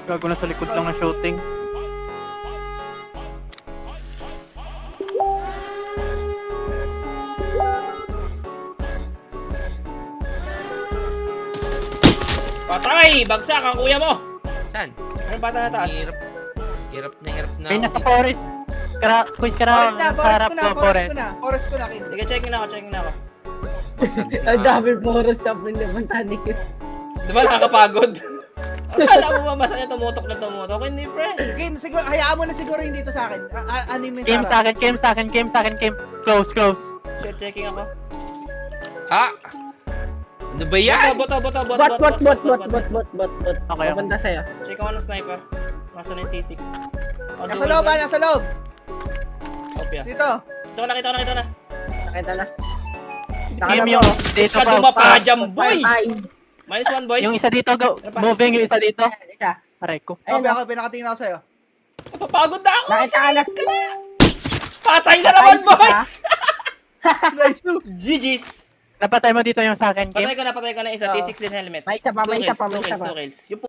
Gago na sa likod lang ng shooting. Patay! Bagsak ang kuya mo! Saan? Ano bata na taas? Hirap na. Ay, nasa forest. Quiz ka Forest na, na, sa harap ko, forest. forest ko na, Kim. Sige, checking na ako. Ang dami forest na pinapunta ni Kim. Di ba nakakapagod? Akala mo ba masaya tumutok na tumutok? Hindi, pre. Kim, siguro, hayaan mo na siguro yung dito sa akin. Ano yung Kim Sara? sa akin, Kim sa akin, Kim sa akin, Kim. Close. Shit, checking ako. Ha? Ano ba yan? Bot. Bot. Okay. Papunta sa'yo. Check ako ng sniper. Nasa na yung T6. Nasa loob, nasa loob. Opya. Dito. Ito ko nakita na. Nakita na. Kim yung dito Ka pa. dumapajam, boy! Ay. -1, boys. Yung isa dito, go. Moving yung isa dito. Isa. Aray ko. Ayun Obi ako, pinakatingin ako sa'yo. Napapagod na ako! Nakita ka na. Patay na naman, Patay ka? boys! Nice, no? GG's! Napatay mo dito yung sa akin, Kim. Patay ko na isa. Oo. T6 din helmet. May isa pa. 2 kills. May isa pa. Yung